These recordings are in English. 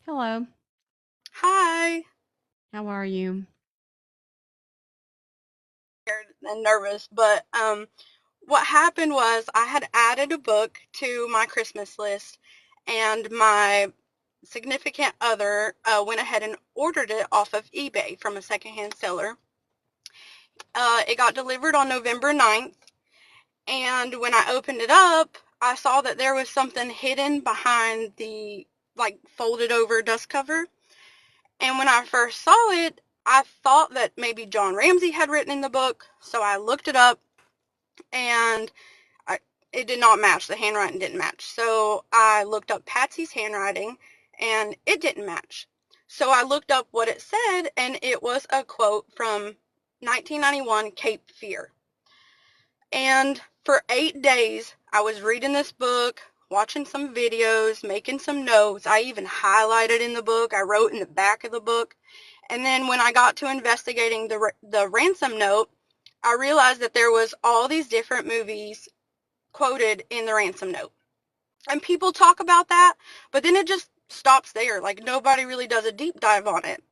Hello, Hi. how are you? Scared and nervous, but what happened was I had added a book to my Christmas list, and my significant other went ahead and ordered it off of eBay from a secondhand seller. It got delivered on November 9th, and when I opened it up, I saw that there was something hidden behind the folded over dust cover. And when I first saw it, I thought that maybe John Ramsey had written in the book, so I looked it up and I, it did not match. The handwriting didn't match. So I looked up Patsy's handwriting and it didn't match. So I looked up what it said, and it was a quote from 1991 Cape Fear. And for 8 days, I was reading this book, watching some videos, making some notes. I even highlighted in the book. I wrote in the back of the book. And then when I got to investigating the ransom note, I realized that there was all these different movies quoted in the ransom note. And people talk about that, but then it just stops there. Like nobody really does a deep dive on it.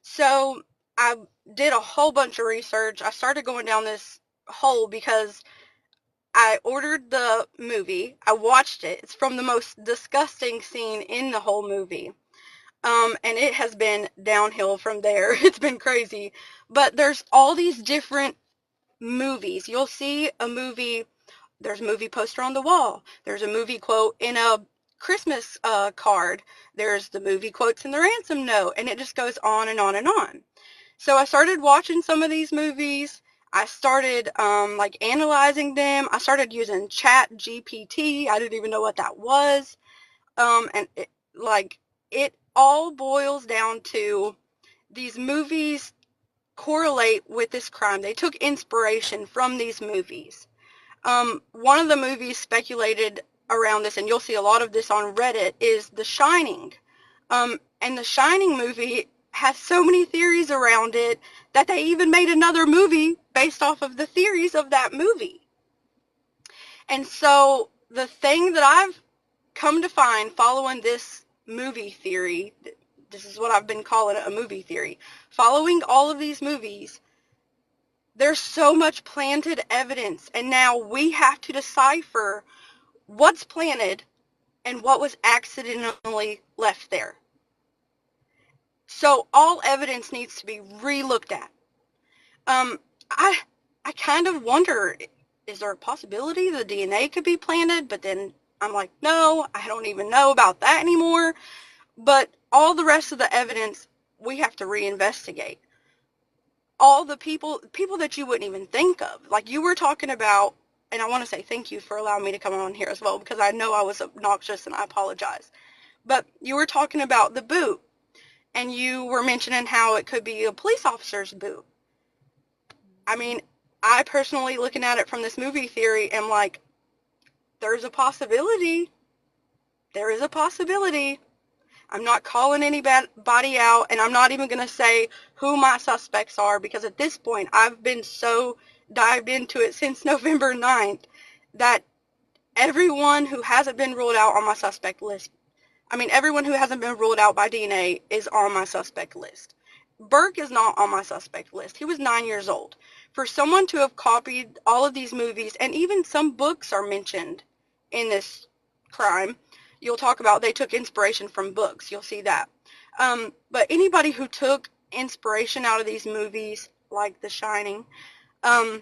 So I did a whole bunch of research. I started going down this hole because I ordered the movie. I watched it. It's from the most disgusting scene in the whole movie. And it has been downhill from there. It's been crazy. But there's all these different movies. You'll see a movie, there's a movie poster on the wall. There's a movie quote in a Christmas card. There's the movie quotes in the ransom note, and it just goes on and on and on. So I started watching some of these movies. I started analyzing them. I started using Chat GPT. I didn't even know what that was. And it all boils down to these movies correlate with this crime. They took inspiration from these movies. One of the movies speculated around this, and you'll see a lot of this on Reddit, is The Shining. And The Shining movie has so many theories around it that they even made another movie based off of the theories of that movie. And so the thing that I've come to find following this movie theory, this is what I've been calling it, a movie theory, following all of these movies, there's so much planted evidence, and now we have to decipher what's planted and what was accidentally left there. So all evidence needs to be re-looked at. Um, I I kind of wonder, is there a possibility the DNA could be planted? But then I'm like, no, I don't even know about that anymore. But all the rest of the evidence, we have to reinvestigate. All the people that you wouldn't even think of. Like you were talking about, and I want to say thank you for allowing me to come on here as well, because I know I was obnoxious and I apologize. But you were talking about the boot, and you were mentioning how it could be a police officer's boot. I mean, I personally, looking at it from this movie theory, am like, there's a possibility. There is a possibility. I'm not calling anybody out, and I'm not even going to say who my suspects are, because at this point, I've been so dived into it since November 9th that everyone who hasn't been ruled out on my suspect list, I mean, everyone who hasn't been ruled out by DNA is on my suspect list. Burke is not on my suspect list. He was 9 years old. For someone to have copied all of these movies, and even some books are mentioned in this crime, you'll talk about they took inspiration from books. You'll see that. But anybody who took inspiration out of these movies, like The Shining, um,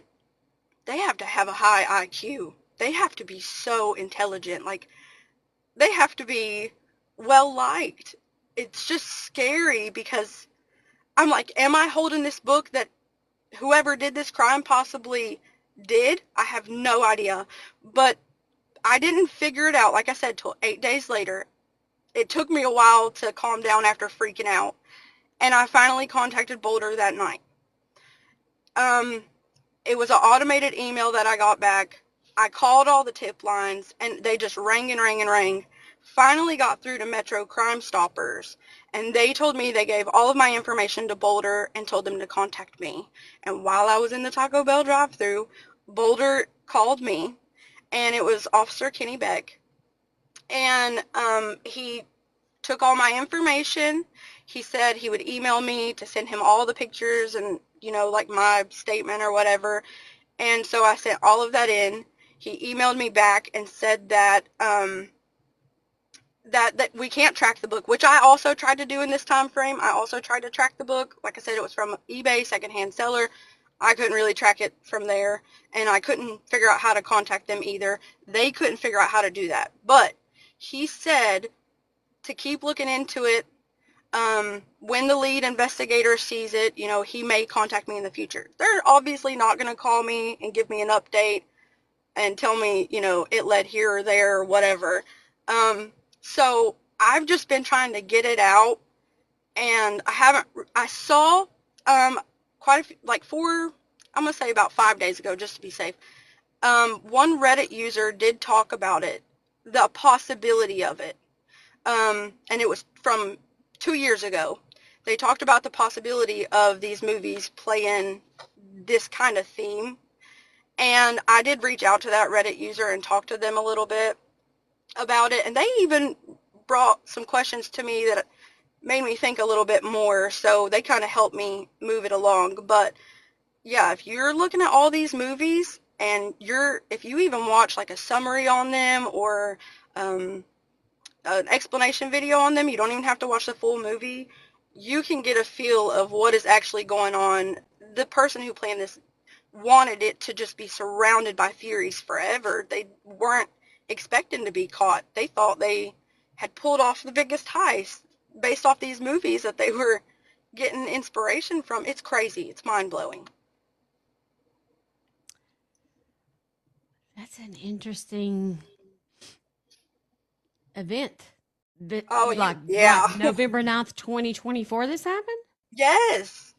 they have to have a high IQ. They have to be so intelligent. Like, they have to be well liked. It's just scary because I'm like, am I holding this book that whoever did this crime possibly did? I have no idea. But I didn't figure it out, like I said, till 8 days later. It took me a while to calm down after freaking out. And I finally contacted Boulder that night. Um, it was an automated email that I got back. I called all the tip lines, and they just rang and rang and rang. Finally got through to Metro Crime Stoppers, and they told me they gave all of my information to Boulder and told them to contact me. And while I was in the Taco Bell drive-thru, Boulder called me, and it was Officer Kenny Beck, and he took all my information. He said he would email me to send him all the pictures and, like my statement or whatever. And so I sent all of that in. He emailed me back and said that that we can't track the book, which I also tried to do in this time frame. I also tried to track the book. Like I said, it was from eBay, secondhand seller. I couldn't really track it from there, and I couldn't figure out how to contact them either. They couldn't figure out how to do that. But he said to keep looking into it. When the lead investigator sees it, he may contact me in the future. They're obviously not going to call me and give me an update and tell me, it led here or there or whatever. So I've just been trying to get it out, and I saw, quite a few, like I'm going to say about 5 days ago, just to be safe. One Reddit user did talk about it, the possibility of it. And it was from 2 years ago. They talked about the possibility of these movies playing this kind of theme. And I did reach out to that Reddit user and talk to them a little bit about it. And they even brought some questions to me that made me think a little bit more. So they kind of helped me move it along. But yeah, if you're looking at all these movies and if you even watch like a summary on them or an explanation video on them, you don't even have to watch the full movie. You can get a feel of what is actually going on. The person who planned this wanted it to just be surrounded by Furies forever. They weren't expecting to be caught. They thought they had pulled off the biggest heist based off these movies that they were getting inspiration from. It's crazy. It's mind-blowing. That's an interesting event. Oh, yeah. Like November 9th, 2024 this happened? Yes.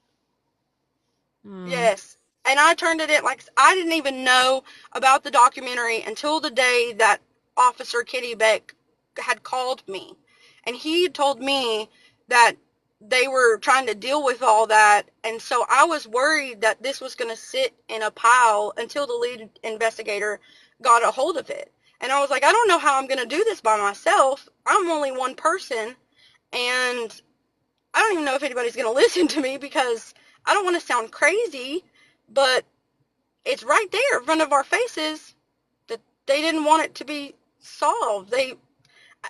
Oh, Yes. And I turned it in, like, I didn't even know about the documentary until the day that Officer Kitty Beck had called me. And he told me that they were trying to deal with all that. And so I was worried that this was going to sit in a pile until the lead investigator got a hold of it. And I was like, I don't know how I'm going to do this by myself. I'm only one person. And I don't even know if anybody's going to listen to me because I don't want to sound crazy, but it's right there in front of our faces that they didn't want it to be solved.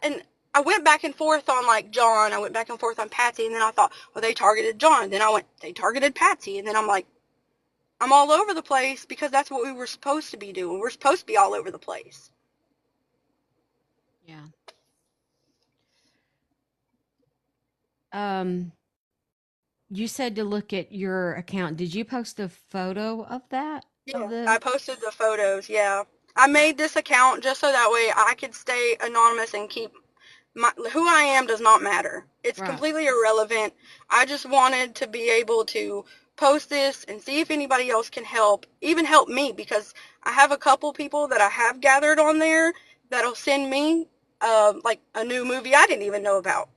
And I went back and forth on like John, I went back and forth on Patsy, and then I thought, well, they targeted John. Then they targeted Patsy. And then I'm like, I'm all over the place because that's what we were supposed to be doing. We're supposed to be all over the place. yeah. Um, you said to look at your account. Did you post a photo of that? Of Yeah, the I posted the photos. Yeah. I made this account just so that way I could stay anonymous and keep who I am does not matter. It's Right. completely irrelevant. I just wanted to be able to post this and see if anybody else can help, even help me, because I have a couple people that I have gathered on there that'll send me like a new movie I didn't even know about.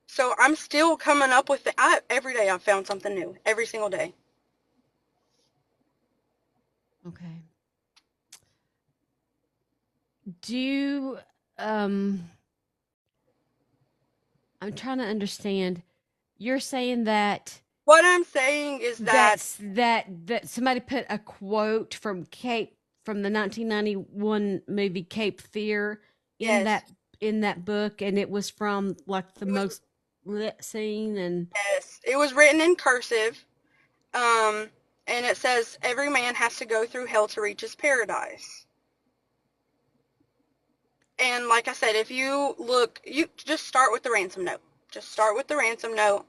So I'm still coming up with every day I've found something new, every single day. Okay. Do um I'm trying to understand. You're saying that What I'm saying is that that somebody put a quote from the 1991 movie Cape Fear in yes, that book, and it was from like the it was most lit scene. And yes, it was written in cursive. Um, and it says every man has to go through hell to reach his paradise. And like I said, if you look, you just start with the ransom note. Just start with the ransom note,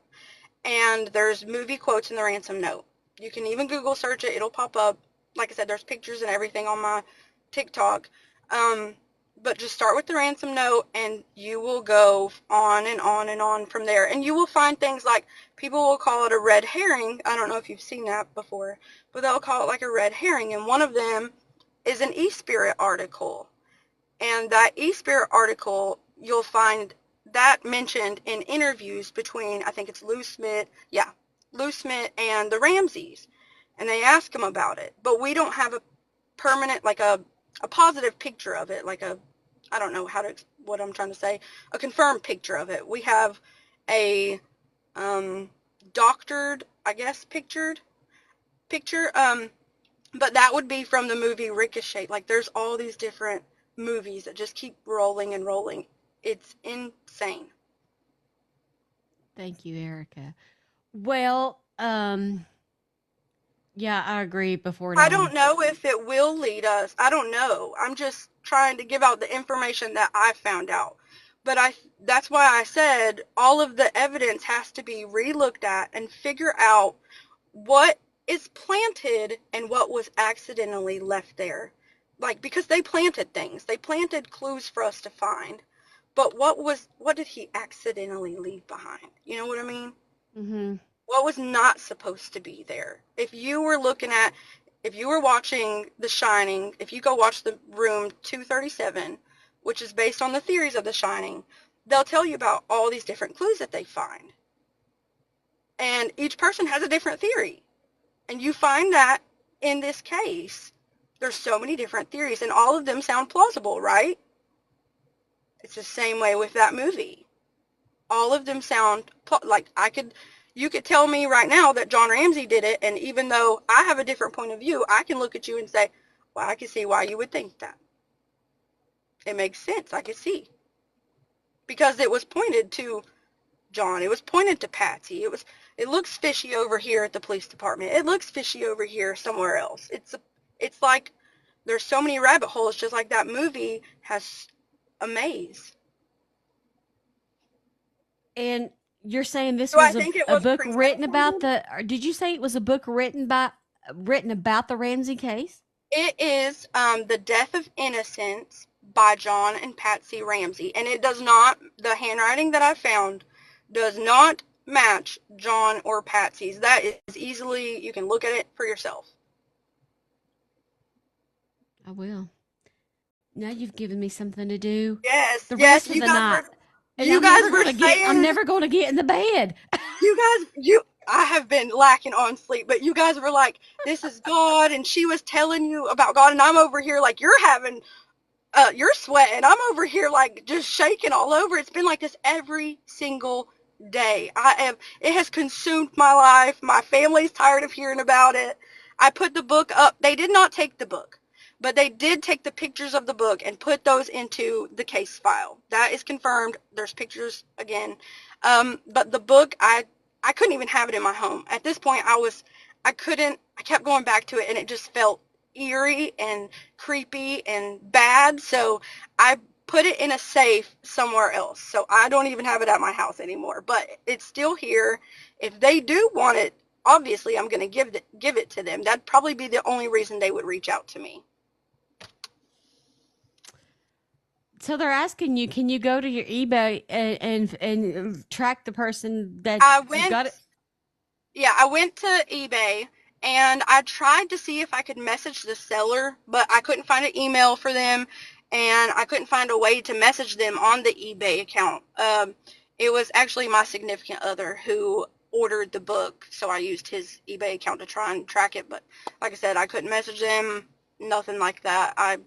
and there's movie quotes in the ransom note. You can even Google search it; it'll pop up. Like I said, there's pictures and everything on my TikTok. Um, but just start with the ransom note, and you will go on and on and on from there. And you will find things like people will call it a red herring. I don't know if you've seen that before, but they'll call it like a red herring. And one of them is an e-spirit article. And that e-spirit article, you'll find that mentioned in interviews between, I think it's Lou Smith, yeah, Lou Smith and the Ramseys. And they ask him about it. But we don't have a permanent, like a positive picture of it, like a I don't know what I'm trying to say, a confirmed picture of it. We have a doctored, I guess, picture, but that would be from the movie Ricochet. Like, there's all these different movies that just keep rolling and rolling. It's insane. Thank you, Erica. Well, yeah, I agree before I dawn. don't know if it will lead us. I don't know. I'm just trying to give out the information that I found out. But that's why I said all of the evidence has to be relooked at and figure out what is planted and what was accidentally left there. Like, because they planted things. They planted clues for us to find. But what did he accidentally leave behind? You know what I mean? Mm-hmm. What was not supposed to be there? If you were watching The Shining, if you go watch the Room 237, which is based on the theories of The Shining, they'll tell you about all these different clues that they find. And each person has a different theory. And you find that in this case, there's so many different theories, and all of them sound plausible, right? It's the same way with that movie. All of them sound like you could tell me right now that John Ramsey did it, and even though I have a different point of view, I can look at you and say, well, I can see why you would think that. It makes sense. I can see. Because it was pointed to John. It was pointed to Patsy. It looks fishy over here at the police department. It looks fishy over here somewhere else. It's like there's so many rabbit holes, just like that movie has a maze. And you're saying this Do I was think it a was book written about premeditated? or did you say it was a book written about the Ramsey case? It is The Death of Innocence by John and Patsy Ramsey. And it does not, the handwriting that I found does not match John or Patsy's. That is easily, you can look at it for yourself. I will. Now you've given me something to do Yes, the yes, rest of the night. And you guys were I'm saying, never going to get in the bed. I have been lacking on sleep, but you guys were like, this is God, and she was telling you about God, and I'm over here like, you're sweating. I'm over here like just shaking all over. It's been like this every single day. It has consumed my life. My family's tired of hearing about it. I put the book up. They did not take the book, but they did take the pictures of the book and put those into the case file. That is confirmed. There's pictures again. But the book, I couldn't even have it in my home. At this point, I kept going back to it, and it just felt eerie and creepy and bad. So I put it in a safe somewhere else. So I don't even have it at my house anymore, but it's still here. If they do want it, obviously I'm going to give it to them. That'd probably be the only reason they would reach out to me. So they're asking you, can you go to your eBay and track the person that I you got went it? Yeah, I went to eBay and I tried to see if I could message the seller, but I couldn't find an email for them and I couldn't find a way to message them on the eBay account. It was actually my significant other who ordered the book, so I used his eBay account to try and track it, but like I said, I couldn't message them, nothing like that.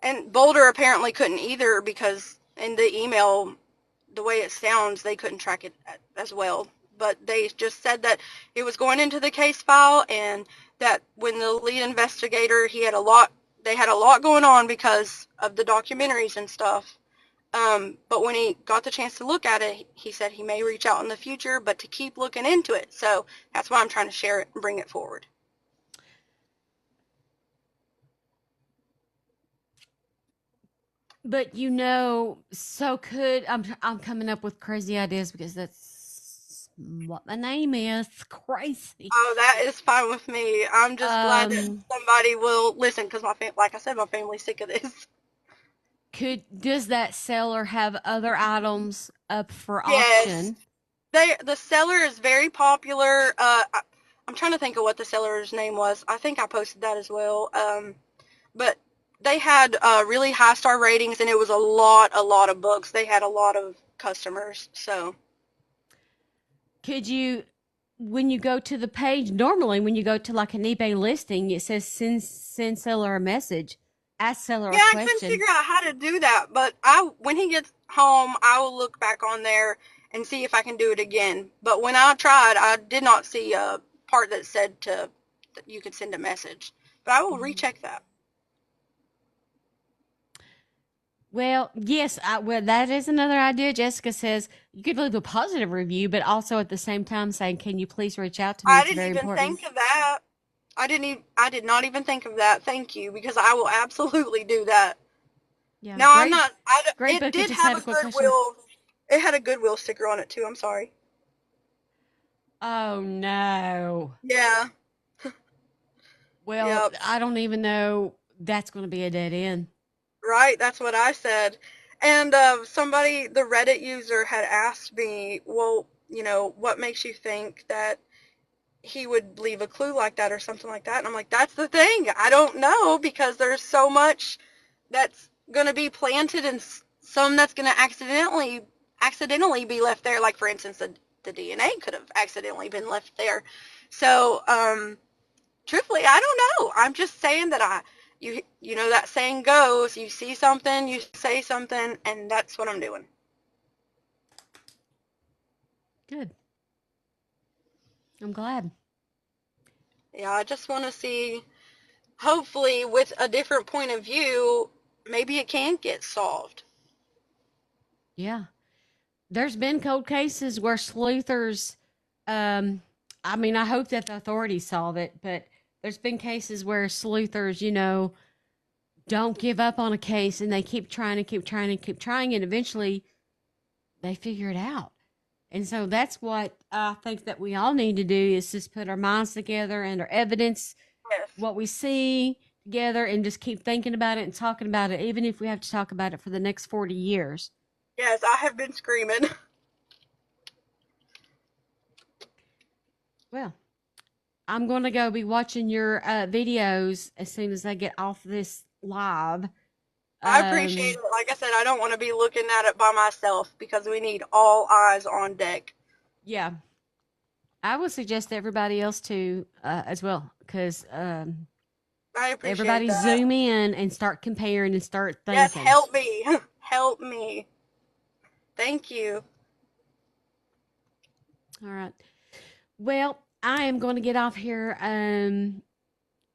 And Boulder apparently couldn't either because in the email, the way it sounds, they couldn't track it as well. But they just said that it was going into the case file and that when the lead investigator, they had a lot going on because of the documentaries and stuff. But when he got the chance to look at it, he said he may reach out in the future, but to keep looking into it. So that's why I'm trying to share it and bring it forward. But I'm coming up with crazy ideas because that's what my name is. Crazy. Oh, that is fine with me. I'm just glad that Um, somebody will listen because like I said, my family's sick of this. does that seller have other items up for Yes, auction? the seller is very popular. I'm trying to think of what the seller's name was. I think I posted that as well. But they had really high star ratings, and it was a lot of books. They had a lot of customers. So Could you, when you go to the page, normally when you go to like an eBay listing, it says send seller a message ask Seller Yeah, a I couldn't question. figure out how to do that, but when he gets home, I will look back on there and see if I can do it again. But when I tried, I did not see a part that said that you could send a message. But I will Mhm. recheck that. Well, yes, well, that is another idea. Jessica says you could leave a positive review, but also at the same time saying, "Can you please reach out to me? I It's didn't very even important." think of that. I did not even think of that. Thank you, because I will absolutely do that. Yeah, Now I'm great, not. great It book. I did just have had a a quick question. Goodwill. It had a Goodwill sticker on it too. I'm sorry. Oh no. Yeah. Well, Yep. I don't even know that's going to be a dead end. Right. That's what I said. And somebody, the Reddit user, had asked me, well, what makes you think that he would leave a clue like that or something like that? And I'm like, that's the thing. I don't know, because there's so much that's going to be planted and some that's going to accidentally be left there. Like, for instance, the DNA could have accidentally been left there. So, truthfully, I don't know. I'm just saying that you know that saying goes, you see something, you say something, and that's what I'm doing. Good. I'm glad. Yeah, I just want to see, hopefully, with a different point of view, maybe it can get solved. Yeah. There's been cold cases where sleuthers, um, I mean, I hope that the authorities solve it, but there's been cases where sleuthers, don't give up on a case and they keep trying and keep trying and keep trying, and eventually they figure it out. And so that's what I think that we all need to do is just put our minds together and our evidence, Yes. what we see together, and just keep thinking about it and talking about it, even if we have to talk about it for the next 40 years. Yes, I have been screaming. Well, I'm going to go be watching your videos as soon as I get off this live. I appreciate Um, it. Like I said, I don't want to be looking at it by myself because we need all eyes on deck. yeah, I would suggest everybody else to as well, because I appreciate everybody that. zoom in and start comparing and start Yes, thinking. help me. Help me. Thank you. All right. Well, I am going to get off here and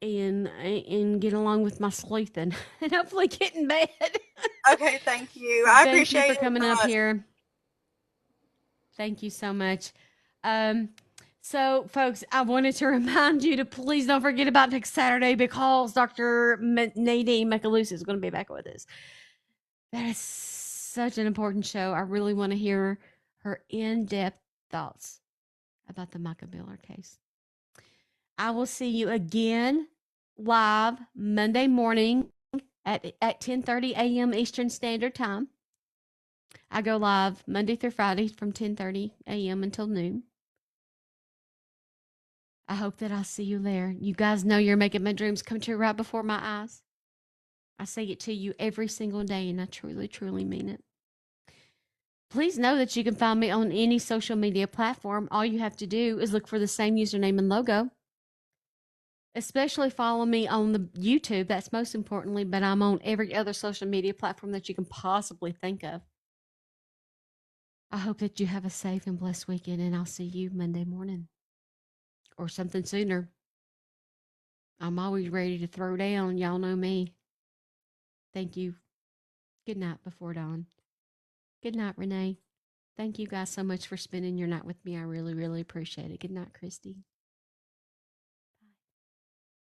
get along with my sleuthing and hopefully get in bed. Okay, thank you. I Thank you appreciate for it coming so up much. here. Thank you so much. Um, so, folks, I wanted to remind you to please don't forget about next Saturday because Dr. Nadine Macalusa is going to be back with us. That is such an important show. I really want to hear her in depth thoughts about the Micah Miller case. I will see you again live Monday morning at 10:30 a.m. Eastern Standard Time. I go live Monday through Friday from 10:30 a.m. until noon. I hope that I'll see you there. You guys know you're making my dreams come true right before my eyes. I say it to you every single day, and I truly, truly mean it. Please know that you can find me on any social media platform. All you have to do is look for the same username and logo. Especially follow me on the YouTube. That's most importantly, but I'm on every other social media platform that you can possibly think of. I hope that you have a safe and blessed weekend, and I'll see you Monday morning or something sooner. I'm always ready to throw down. Y'all know me. Thank you. Good night before dawn. Good night, Renee. Thank you guys so much for spending your night with me. I really, really appreciate it. Good night, Christy.